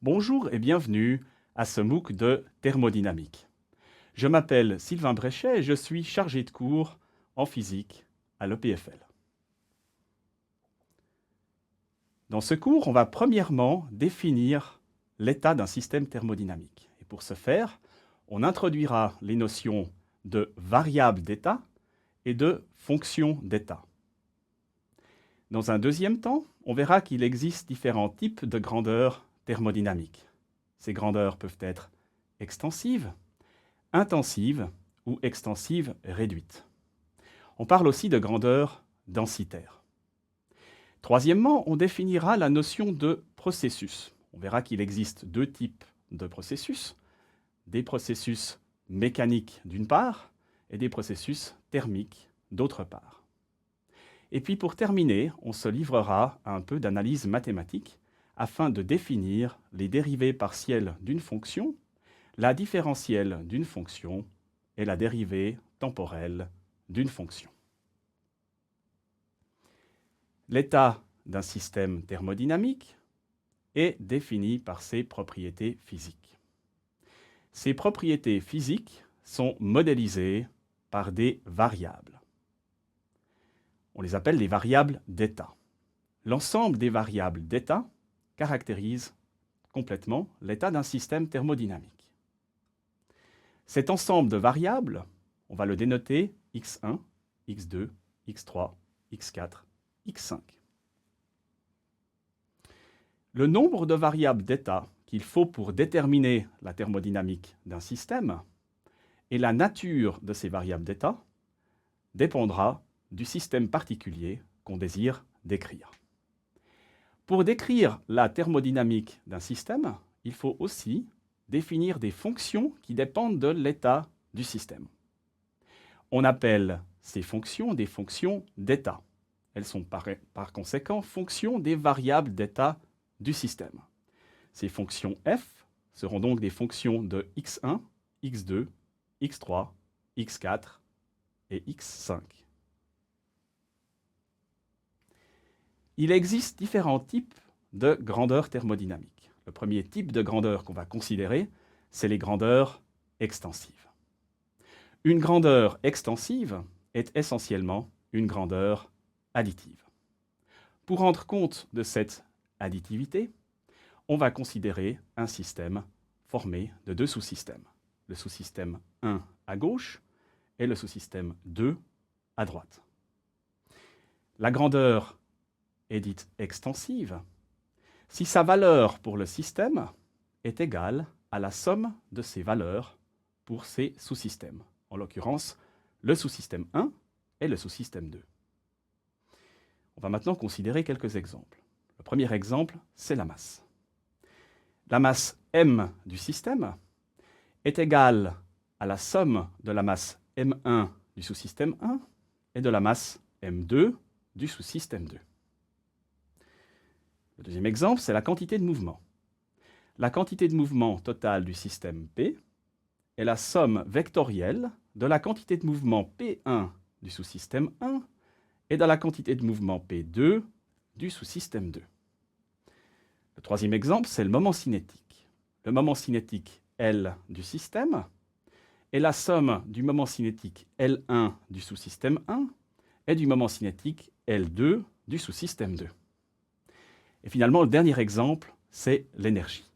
Bonjour et bienvenue à ce MOOC de thermodynamique. Je m'appelle Sylvain Bréchet et je suis chargé de cours en physique à l'EPFL. Dans ce cours, on va premièrement définir l'état d'un système thermodynamique. Et pour ce faire, on introduira les notions de variable d'état et de fonction d'état. Dans un deuxième temps, on verra qu'il existe différents types de grandeurs thermodynamiques. Ces grandeurs peuvent être extensives, intensives ou extensives réduites. On parle aussi de grandeur densitaire. Troisièmement, on définira la notion de processus. On verra qu'il existe deux types de processus, des processus mécaniques d'une part et des processus thermiques d'autre part. Et puis pour terminer, on se livrera à un peu d'analyse mathématique afin de définir les dérivées partielles d'une fonction, la différentielle d'une fonction et la dérivée temporelle d'une fonction. L'état d'un système thermodynamique est défini par ses propriétés physiques. Ces propriétés physiques sont modélisées par des variables. On les appelle les variables d'état. L'ensemble des variables d'état caractérise complètement l'état d'un système thermodynamique. Cet ensemble de variables, on va le dénoter x1, x2, x3, x4, x5. Le nombre de variables d'état qu'il faut pour déterminer la thermodynamique d'un système et la nature de ces variables d'état dépendra du système particulier qu'on désire décrire. Pour décrire la thermodynamique d'un système, il faut aussi définir des fonctions qui dépendent de l'état du système. On appelle ces fonctions des fonctions d'état. Elles sont par conséquent fonctions des variables d'état du système. Ces fonctions f seront donc des fonctions de x1, x2, x3, x4 et x5. Il existe différents types de grandeurs thermodynamiques. Le premier type de grandeur qu'on va considérer, c'est les grandeurs extensives. Une grandeur extensive est essentiellement une grandeur additive. Pour rendre compte de cette additivité, on va considérer un système formé de deux sous-systèmes. Le sous-système 1 à gauche et le sous-système 2 à droite. La grandeur est dite extensive si sa valeur pour le système est égale à la somme de ses valeurs pour ses sous-systèmes, en l'occurrence le sous-système 1 et le sous-système 2. On va maintenant considérer quelques exemples. Le premier exemple, c'est la masse. La masse m du système est égale à la somme de la masse m1 du sous-système 1 et de la masse m2 du sous-système 2. Le deuxième exemple, c'est la quantité de mouvement. La quantité de mouvement totale du système P est la somme vectorielle de la quantité de mouvement P1 du sous-système 1 et de la quantité de mouvement P2 du sous-système 2. Le troisième exemple, c'est le moment cinétique. Le moment cinétique L du système est la somme du moment cinétique L1 du sous-système 1 et du moment cinétique L2 du sous-système 2. Et finalement, le dernier exemple, c'est l'énergie.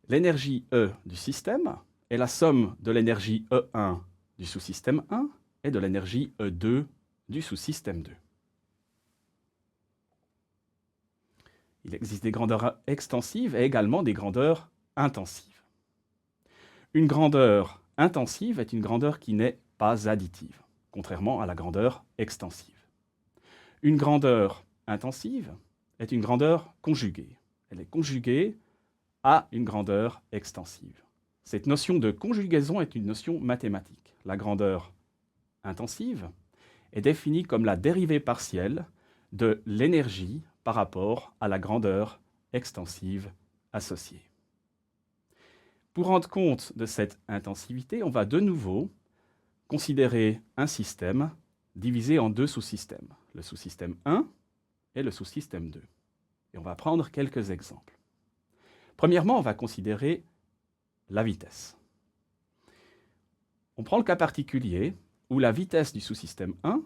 L'énergie E du système est la somme de l'énergie E1 du sous-système 1 et de l'énergie E2 du sous-système 2. Il existe des grandeurs extensives et également des grandeurs intensives. Une grandeur intensive est une grandeur qui n'est pas additive, contrairement à la grandeur extensive. Une grandeur intensive est une grandeur conjuguée. Elle est conjuguée à une grandeur extensive. Cette notion de conjugaison est une notion mathématique. La grandeur intensive est définie comme la dérivée partielle de l'énergie par rapport à la grandeur extensive associée. Pour rendre compte de cette intensivité, on va de nouveau considérer un système divisé en deux sous-systèmes, le sous-système 1 et le sous-système 2. Et on va prendre quelques exemples. Premièrement, on va considérer la vitesse. On prend le cas particulier où la vitesse du sous-système 1,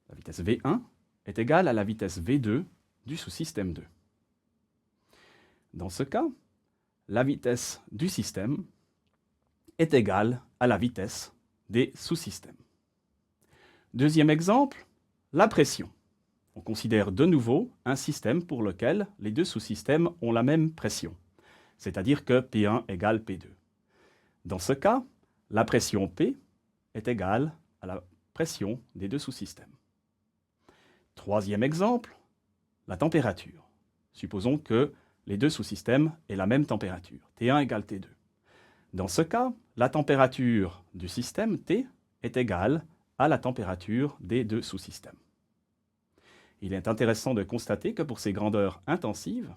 la vitesse V1, est égale à la vitesse V2 du sous-système 2. Dans ce cas, la vitesse du système est égale à la vitesse des sous-systèmes. Deuxième exemple, la pression. On considère de nouveau un système pour lequel les deux sous-systèmes ont la même pression, c'est-à-dire que P1 égale P2. Dans ce cas, la pression P est égale à la pression des deux sous-systèmes. Troisième exemple, la température. Supposons que les deux sous-systèmes aient la même température, T1 égale T2. Dans ce cas, la température du système T est égale à la température des deux sous-systèmes. Il est intéressant de constater que pour ces grandeurs intensives,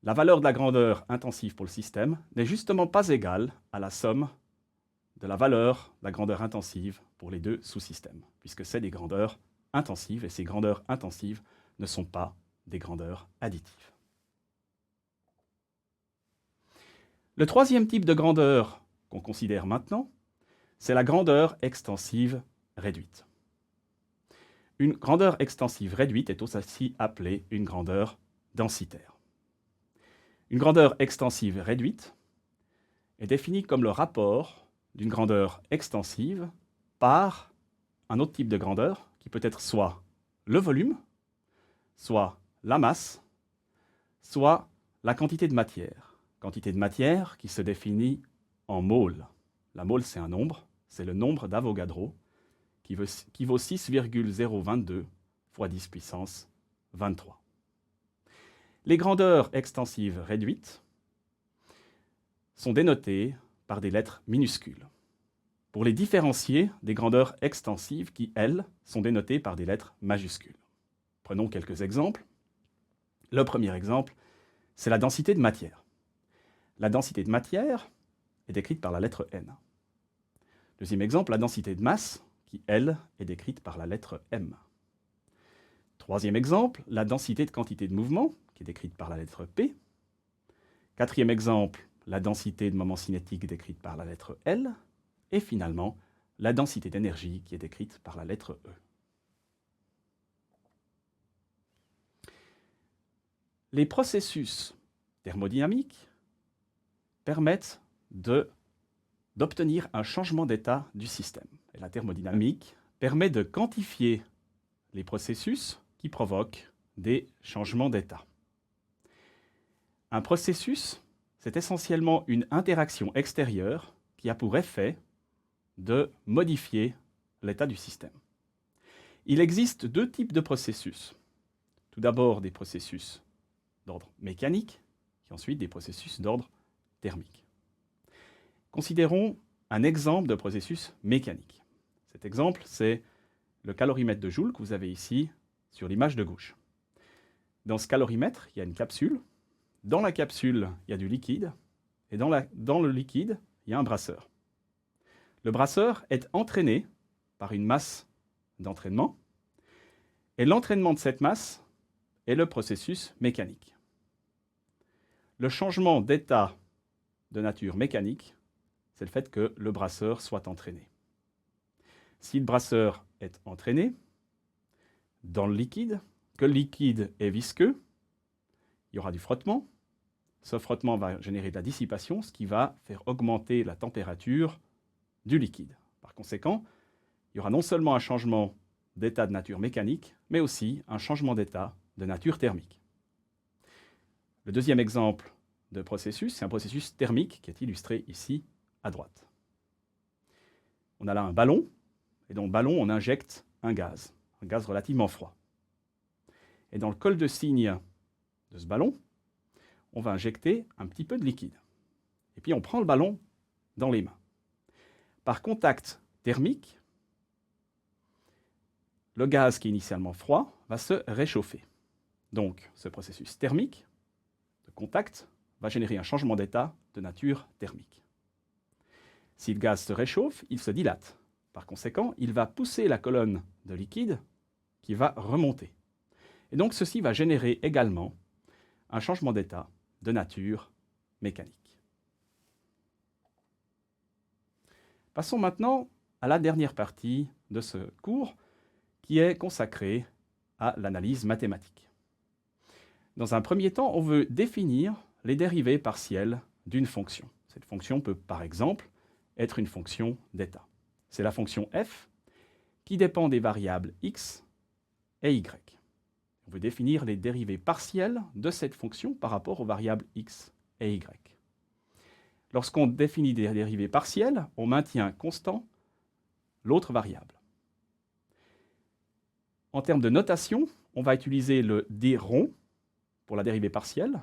la valeur de la grandeur intensive pour le système n'est justement pas égale à la somme de la valeur de la grandeur intensive pour les deux sous-systèmes, puisque c'est des grandeurs intensives, et ces grandeurs intensives ne sont pas des grandeurs additives. Le troisième type de grandeur qu'on considère maintenant, c'est la grandeur extensive réduite. Une grandeur extensive réduite est aussi appelée une grandeur densitaire. Une grandeur extensive réduite est définie comme le rapport d'une grandeur extensive par un autre type de grandeur qui peut être soit le volume, soit la masse, soit la quantité de matière. Quantité de matière qui se définit en mole. La mole, c'est un nombre, c'est le nombre d'Avogadro qui vaut 6,022 fois 10 puissance 23. Les grandeurs extensives réduites sont dénotées par des lettres minuscules, pour les différencier des grandeurs extensives qui, elles, sont dénotées par des lettres majuscules. Prenons quelques exemples. Le premier exemple, c'est la densité de matière. La densité de matière est décrite par la lettre N. Deuxième exemple, la densité de masse, qui, elle, est décrite par la lettre M. Troisième exemple, la densité de quantité de mouvement, qui est décrite par la lettre P. Quatrième exemple, la densité de moment cinétique décrite par la lettre L. Et finalement, la densité d'énergie qui est décrite par la lettre E. Les processus thermodynamiques permettent d'obtenir un changement d'état du système. Et la thermodynamique permet de quantifier les processus qui provoquent des changements d'état. Un processus, c'est essentiellement une interaction extérieure qui a pour effet de modifier l'état du système. Il existe deux types de processus. Tout d'abord des processus d'ordre mécanique, et ensuite des processus d'ordre thermique. Considérons un exemple de processus mécanique. Cet exemple, c'est le calorimètre de Joule que vous avez ici sur l'image de gauche. Dans ce calorimètre, il y a une capsule. Dans la capsule, il y a du liquide. Et dans le liquide, il y a un brasseur. Le brasseur est entraîné par une masse d'entraînement. Et l'entraînement de cette masse est le processus mécanique. Le changement d'état de nature mécanique, c'est le fait que le brasseur soit entraîné. Si le brasseur est entraîné dans le liquide, que le liquide est visqueux, il y aura du frottement. Ce frottement va générer de la dissipation, ce qui va faire augmenter la température du liquide. Par conséquent, il y aura non seulement un changement d'état de nature mécanique, mais aussi un changement d'état de nature thermique. Le deuxième exemple de processus, c'est un processus thermique qui est illustré ici à droite. On a là un ballon, et dans le ballon, on injecte un gaz relativement froid. Et dans le col de cygne de ce ballon, on va injecter un petit peu de liquide. Et puis on prend le ballon dans les mains. Par contact thermique, le gaz qui est initialement froid va se réchauffer. Donc ce processus thermique de contact va générer un changement d'état de nature thermique. Si le gaz se réchauffe, il se dilate. Par conséquent, il va pousser la colonne de liquide qui va remonter. Et donc ceci va générer également un changement d'état de nature mécanique. Passons maintenant à la dernière partie de ce cours qui est consacrée à l'analyse mathématique. Dans un premier temps, on veut définir les dérivées partielles d'une fonction. Cette fonction peut par exemple être une fonction d'état. C'est la fonction f qui dépend des variables x et y. On veut définir les dérivées partielles de cette fonction par rapport aux variables x et y. Lorsqu'on définit des dérivées partielles, on maintient constant l'autre variable. En termes de notation, on va utiliser le d rond pour la dérivée partielle,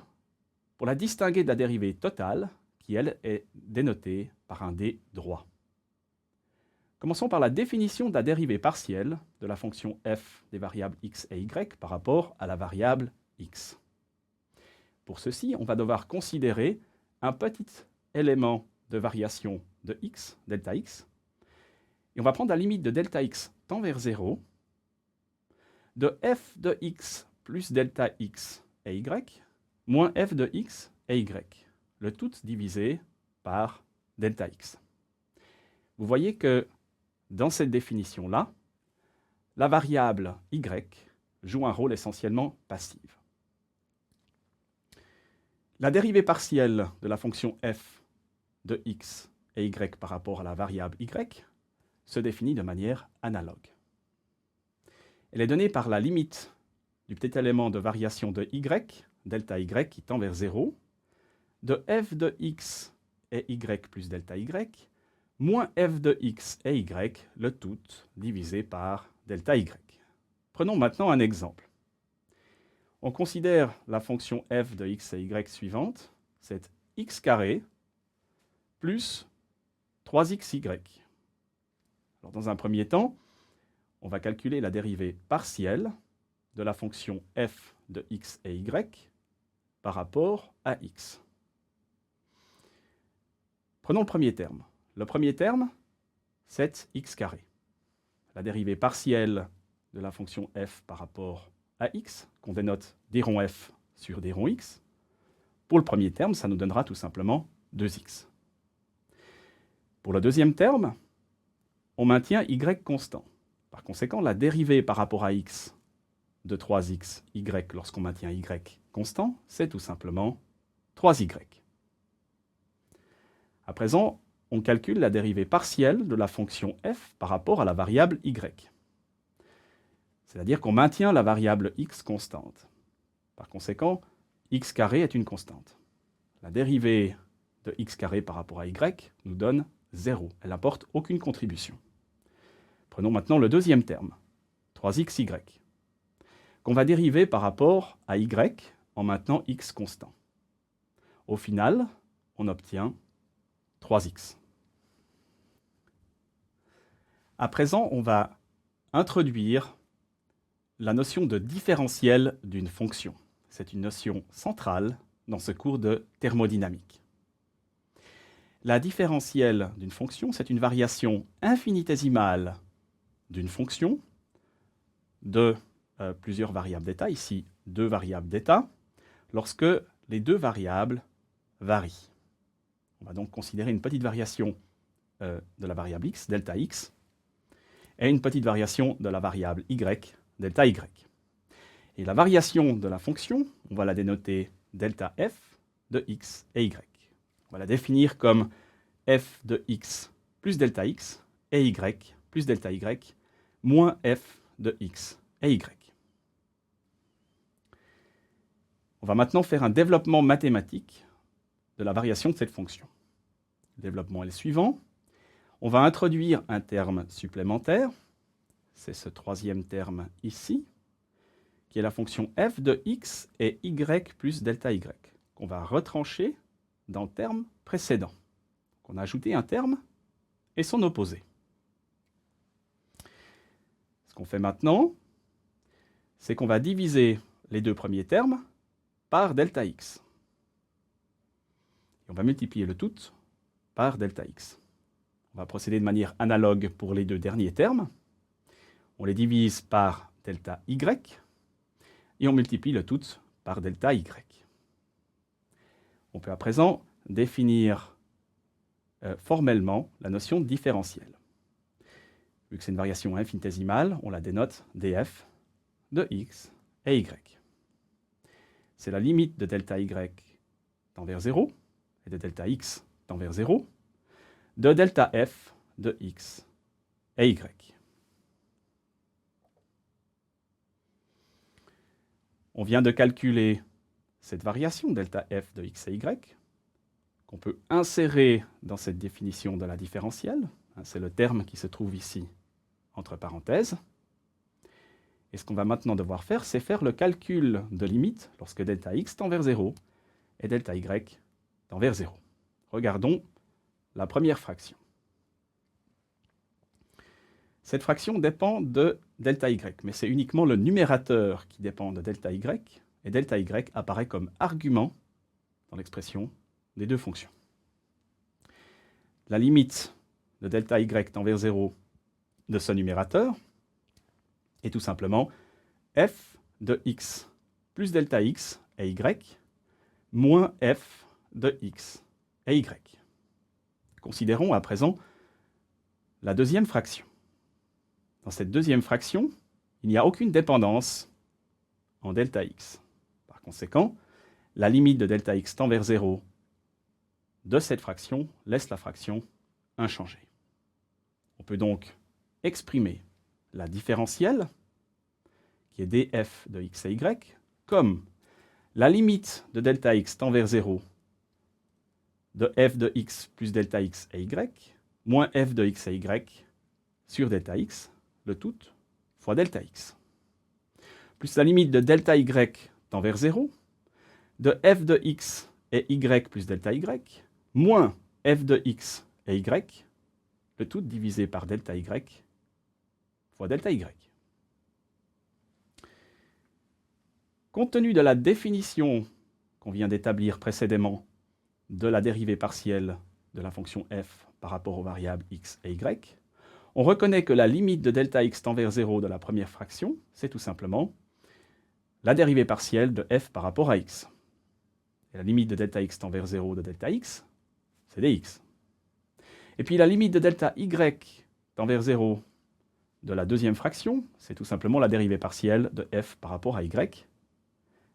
pour la distinguer de la dérivée totale, qui, elle, est dénotée par un d droit. Commençons par la définition de la dérivée partielle de la fonction f des variables x et y par rapport à la variable x. Pour ceci, on va devoir considérer un petit élément de variation de x, delta x, et on va prendre la limite de delta x tend vers 0, de f de x plus delta x et y, moins f de x et y, le tout divisé par delta x. Vous voyez que dans cette définition-là, la variable y joue un rôle essentiellement passif. La dérivée partielle de la fonction f de x et y par rapport à la variable y se définit de manière analogue. Elle est donnée par la limite du petit élément de variation de y, delta y qui tend vers 0, de f de x et y plus delta y, moins f de x et y, le tout divisé par delta y. Prenons maintenant un exemple. On considère la fonction f de x et y suivante, c'est x carré plus 3xy. Alors, dans un premier temps, on va calculer la dérivée partielle de la fonction f de x et y par rapport à x. Prenons le premier terme. Le premier terme, c'est x carré. La dérivée partielle de la fonction f par rapport à x, qu'on dénote d rond f sur d rond x. Pour le premier terme, ça nous donnera tout simplement 2x. Pour le deuxième terme, on maintient y constant. Par conséquent, la dérivée par rapport à x de 3x y lorsqu'on maintient y constant, c'est tout simplement 3y. À présent, on calcule la dérivée partielle de la fonction f par rapport à la variable y. C'est-à-dire qu'on maintient la variable x constante. Par conséquent, x carré est une constante. La dérivée de x carré par rapport à y nous donne 0. Elle n'apporte aucune contribution. Prenons maintenant le deuxième terme, 3xy, qu'on va dériver par rapport à y en maintenant x constant. Au final, on obtient 3x. À présent, on va introduire la notion de différentiel d'une fonction. C'est une notion centrale dans ce cours de thermodynamique. La différentielle d'une fonction, c'est une variation infinitésimale d'une fonction de plusieurs variables d'état, ici 2 variables d'état, lorsque les 2 variables varient. On va donc considérer une petite variation de la variable x, delta x, et une petite variation de la variable y, delta y. Et la variation de la fonction, on va la dénoter delta f de x et y. On va la définir comme f de x plus delta x et y plus delta y moins f de x et y. On va maintenant faire un développement mathématique de la variation de cette fonction. Le développement est le suivant. On va introduire un terme supplémentaire, c'est ce troisième terme ici, qui est la fonction f de x et y plus delta y, qu'on va retrancher dans le terme précédent. On a ajouté un terme et son opposé. Ce qu'on fait maintenant, c'est qu'on va diviser les 2 premiers termes par delta x. Et on va multiplier le tout par delta x. On va procéder de manière analogue pour les 2 derniers termes. On les divise par delta y et on multiplie le tout par delta y. On peut à présent définir formellement la notion de différentiel. Vu que c'est une variation infinitésimale, on la dénote df de x et y. C'est la limite de delta y tend vers 0 et de delta x tend vers 0 de delta f de x et y. On vient de calculer cette variation delta f de x et y qu'on peut insérer dans cette définition de la différentielle. C'est le terme qui se trouve ici entre parenthèses. Et ce qu'on va maintenant devoir faire, c'est faire le calcul de limite lorsque delta x tend vers 0 et delta y tend vers 0. Regardons la première fraction. Cette fraction dépend de delta y, mais c'est uniquement le numérateur qui dépend de delta y, et delta y apparaît comme argument dans l'expression des deux fonctions. La limite de delta y tend vers 0 de ce numérateur est tout simplement f de x plus delta x et y moins f de x et y. Considérons à présent la deuxième fraction. Dans cette deuxième fraction, il n'y a aucune dépendance en delta x. Par conséquent, la limite de delta x tend vers 0 de cette fraction laisse la fraction inchangée. On peut donc exprimer la différentielle, qui est df de x et y, comme la limite de delta x tend vers 0 de f de x plus delta x et y, moins f de x et y sur delta x, le tout fois delta x, plus la limite de delta y tend vers 0, de f de x et y plus delta y, moins f de x et y, le tout divisé par delta y fois delta y. Compte tenu de la définition qu'on vient d'établir précédemment de la dérivée partielle de la fonction f par rapport aux variables x et y, on reconnaît que la limite de delta x tend vers 0 de la première fraction, c'est tout simplement la dérivée partielle de f par rapport à x. Et la limite de delta x tend vers 0 de delta x, c'est dx. Et puis la limite de delta y tend vers 0 de la deuxième fraction, c'est tout simplement la dérivée partielle de f par rapport à y.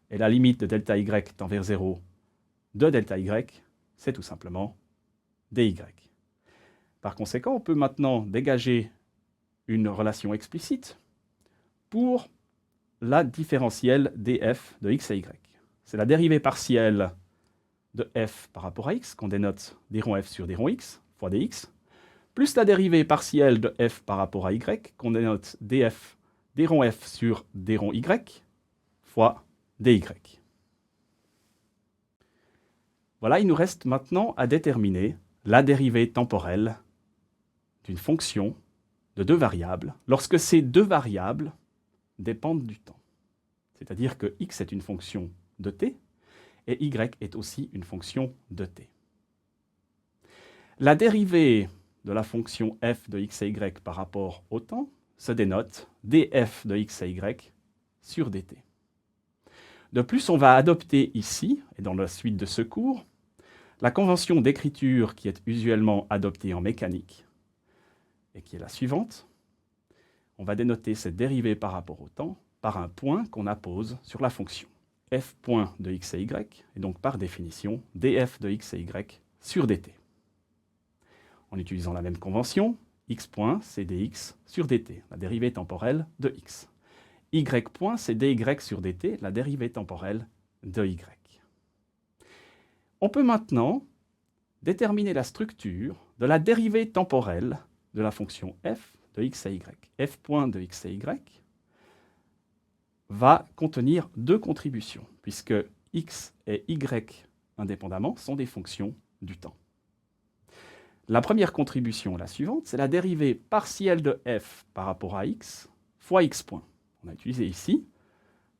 Et la limite de delta y tend vers 0 de delta y, c'est tout simplement dy. Par conséquent, on peut maintenant dégager une relation explicite pour la différentielle df de x et y. C'est la dérivée partielle de f par rapport à x, qu'on dénote d rond f sur d rond x, fois dx, plus la dérivée partielle de f par rapport à y, qu'on dénote df d rond f sur d rond y, fois dy. Voilà, il nous reste maintenant à déterminer la dérivée temporelle d'une fonction de deux variables, lorsque ces deux variables dépendent du temps. C'est-à-dire que x est une fonction de t, et y est aussi une fonction de t. La dérivée de la fonction f de x et y par rapport au temps se dénote df de x et y sur dt. De plus, on va adopter ici, et dans la suite de ce cours, la convention d'écriture qui est usuellement adoptée en mécanique, et qui est la suivante. On va dénoter cette dérivée par rapport au temps par un point qu'on appose sur la fonction f point de x et y, et donc par définition df de x et y sur dt. En utilisant la même convention, x point c'est dx sur dt, la dérivée temporelle de x. Y point c'est dy sur dt, la dérivée temporelle de y. On peut maintenant déterminer la structure de la dérivée temporelle de la fonction f de x et y. f point de x et y va contenir deux contributions, puisque x et y indépendamment sont des fonctions du temps. La première contribution est la suivante, c'est la dérivée partielle de f par rapport à x fois x point. On a utilisé ici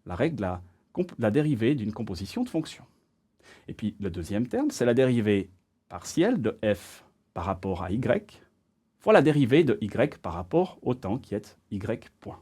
la règle de la dérivée d'une composition de fonctions. Et puis le deuxième terme, c'est la dérivée partielle de f par rapport à y fois la dérivée de y par rapport au temps qui est y point.